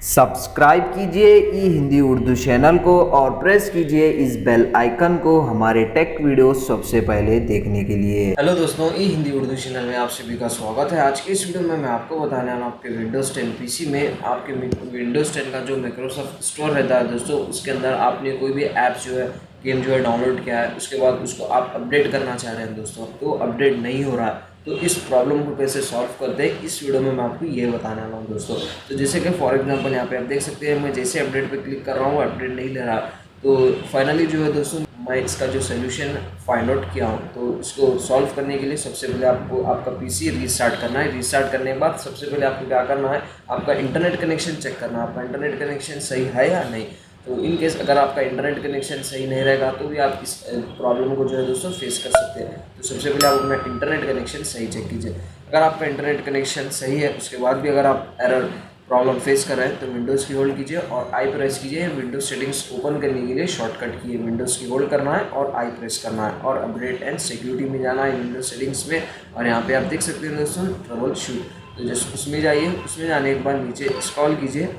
Subscribe कीजिए ई Hindi Urdu channel को और प्रेस कीजिए इस बेल आइकन को हमारे टेक वीडियो सबसे पहले देखने के लिए। हेलो दोस्तों, ई हिंदी उर्दू चैनल में आप सभी का स्वागत है। आज की इस वीडियो में मैं आपको बताने वाला हूँ आपके विंडोज़ 10 पीसी में आपके विंडोज़ 10 का जो माइक्रोसॉफ्ट स्टोर रहता है दोस्तों, उसके अंदर आपने कोई भी ऐप जो है, गेम जो है डाउनलोड किया है, उसके बाद उसको आप अपडेट करना चाह रहे हैं दोस्तों, तो अपडेट नहीं हो रहा है। तो इस प्रॉब्लम को कैसे सॉल्व करते हैं इस वीडियो में मैं आपको ये बताने वाला हूँ दोस्तों। तो जैसे कि फॉर एग्जांपल यहाँ पे आप देख सकते हैं, मैं जैसे अपडेट पे क्लिक कर रहा हूँ अपडेट नहीं ले रहा। तो फाइनली जो है दोस्तों, मैं इसका जो सोल्यूशन फाइंड आउट किया हूँ। तो इसको सॉल्व करने के लिए सबसे पहले आपको आपका पीसी रीस्टार्ट करना है। रीस्टार्ट करने के बाद सबसे पहले आपको क्या करना है, आपका इंटरनेट कनेक्शन चेक करना है, आपका इंटरनेट कनेक्शन सही है या नहीं। तो इन केस अगर आपका इंटरनेट कनेक्शन सही नहीं रहेगा तो भी आप इस प्रॉब्लम को जो है दोस्तों फेस कर सकते हैं। तो सबसे पहले आप अपना इंटरनेट कनेक्शन सही चेक कीजिए। अगर आपका इंटरनेट कनेक्शन सही है, उसके बाद भी अगर आप एरर प्रॉब्लम फेस कर रहे हैं तो विंडोज़ की होल्ड कीजिए और आई प्रेस कीजिए। विंडोज सेटिंग्स ओपन करने के लिए शॉर्टकट कीजिए, विंडोज़ की होल्ड करना है और आई प्रेस करना है और अपडेट एंड सिक्योरिटी में जाना है विंडोज सेटिंग्स में। और यहाँ पे आप देख सकते हैं दोस्तों ट्रबल शूट, तो जस्ट उसमें जाइए। उसमें जाने के बाद नीचे स्क्रॉल कीजिए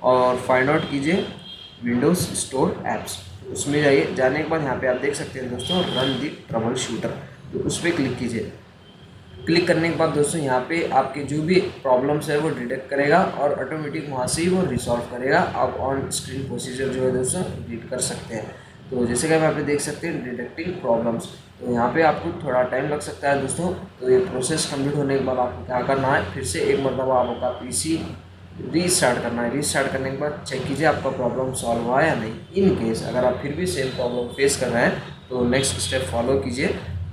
और फाइंड आउट कीजिए विंडोज़ स्टोर ऐप्स। उसमें जाइए, जाने के बाद यहाँ पे आप देख सकते हैं दोस्तों रन दी ट्रबल शूटर, तो उस पर क्लिक कीजिए। क्लिक करने के बाद दोस्तों यहाँ पे आपके जो भी प्रॉब्लम्स है वो डिटेक्ट करेगा और ऑटोमेटिक वहाँ से ही वो रिसॉल्व करेगा। आप ऑन स्क्रीन प्रोसीजर जो है दोस्तों रीड कर सकते हैं। तो जैसे कि आप यहाँ पे देख सकते हैं डिटेक्टिंग प्रॉब्लम्स, तो यहाँ पे आपको थोड़ा टाइम लग सकता है दोस्तों। तो ये प्रोसेस कंप्लीट होने के बाद आपको क्या करना है, फिर से एक मरतबा आपका पीसी रीस्टार्ट करना है। रीस्टार्ट करने के बाद चेक कीजिए आपका प्रॉब्लम सॉल्व हुआ है या नहीं। इन केस अगर आप फिर भी सेम प्रॉब्लम फेस कर रहे हैं तो नेक्स्ट स्टेप फॉलो कीजिए।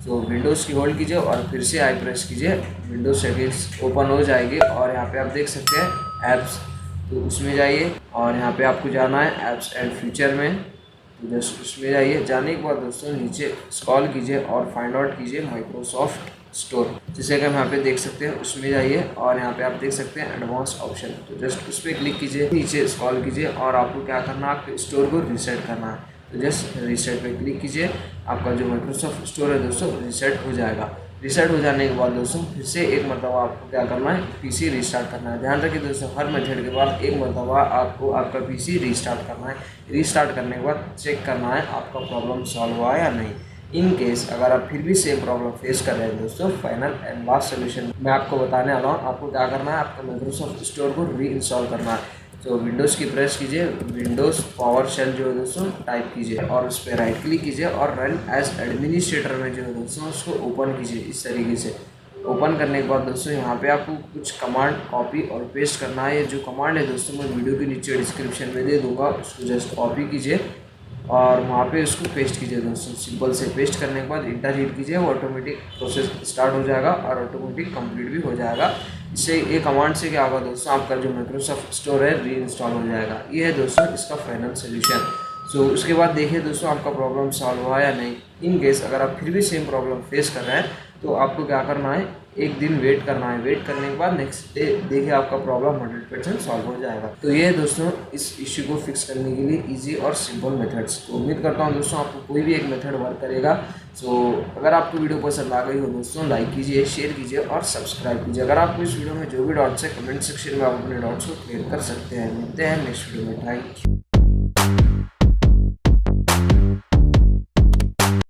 तो विंडोज़ की होल्ड कीजिए और फिर से आई प्रेस कीजिए, विंडोज सेटिंग्स ओपन हो जाएगी और यहाँ पे आप देख सकते हैं ऐप्स, तो उसमें जाइए और यहाँ पे आपको जाना है ऐप्स एंड फ्यूचर में। तो जस्ट उसमें जाइए, जाने के बाद दोस्तों नीचे स्क्रॉल कीजिए और फाइंड आउट कीजिए माइक्रोसॉफ्ट स्टोर, जैसे कि हम यहाँ पे देख सकते हैं। उसमें जाइए और यहाँ पे आप देख सकते हैं एडवांस ऑप्शन, तो जस्ट उस पर क्लिक कीजिए, नीचे स्क्रॉल कीजिए और आपको क्या करना है, आपके स्टोर को रीसेट करना है। तो जस्ट रीसेट पे क्लिक कीजिए, आपका जो माइक्रोसॉफ्ट स्टोर है दोस्तों रीसेट हो जाएगा। रीसेट हो जाने के बाद दोस्तों फिर से एक मरतबा आपको क्या करना है, पीसी रीस्टार्ट करना है। ध्यान रखिए दोस्तों, हर मेथड के बाद एक मरतबा आपको आपका पीसी रीस्टार्ट करना है। रीस्टार्ट करने के बाद चेक करना है आपका प्रॉब्लम सॉल्व हुआ या नहीं। इन केस अगर आप फिर भी सेम प्रॉब्लम फेस कर रहे हैं दोस्तों, फाइनल एंड लास्ट सोल्यूशन मैं आपको बताने वाला हूँ। आपको क्या करना है, आपका माइक्रोसॉफ्ट स्टोर को री इंस्टॉल करना है। तो विंडोज़ की प्रेस कीजिए, विंडोज़ पावर शेल जो है दोस्तों टाइप कीजिए और उस पर राइट क्लिक कीजिए और रन एज एडमिनिस्ट्रेटर में जो है दोस्तों उसको ओपन कीजिए। इस तरीके से ओपन करने के बाद दोस्तों यहाँ पे आपको कुछ कमांड कॉपी और पेस्ट करना है। ये जो कमांड है दोस्तों मैं वीडियो के नीचे डिस्क्रिप्शन में दे दूँगा, उसको जस्ट कॉपी कीजिए और वहाँ पे उसको पेस्ट कीजिए दोस्तों। सिंपल से पेस्ट करने के बाद इंटर हिट कीजिए, वो ऑटोमेटिक प्रोसेस स्टार्ट हो जाएगा और ऑटोमेटिक कंप्लीट भी हो जाएगा। इससे ये कमांड से क्या होगा दोस्तों, आपका जो माइक्रोसॉफ्ट स्टोर है री इंस्टॉल हो जाएगा। ये है दोस्तों इसका फाइनल सोल्यूशन। सो उसके बाद देखिए दोस्तों आपका प्रॉब्लम सॉल्व हुआ या नहीं। इन केस अगर आप फिर भी सेम प्रॉब्लम फेस कर रहे हैं तो आपको क्या करना है, एक दिन वेट करना है। वेट करने के बाद नेक्स्ट डे देखिए आपका प्रॉब्लम 100% सॉल्व हो जाएगा। तो ये है दोस्तों इस इश्यू को फिक्स करने के लिए इजी और सिंपल मेथड्स। तो उम्मीद करता हूँ दोस्तों आपको कोई भी एक मेथड वर्क करेगा। सो अगर आपको वीडियो पसंद आ गई हो दोस्तों, लाइक कीजिए, शेयर कीजिए और सब्सक्राइब कीजिए। अगर आपको इस वीडियो में जो भी डाउट्स है कमेंट सेक्शन में आप अपने डाउट्स को क्लियर कर सकते हैं। मिलते हैं नेक्स्ट वीडियो में, थैंक यू।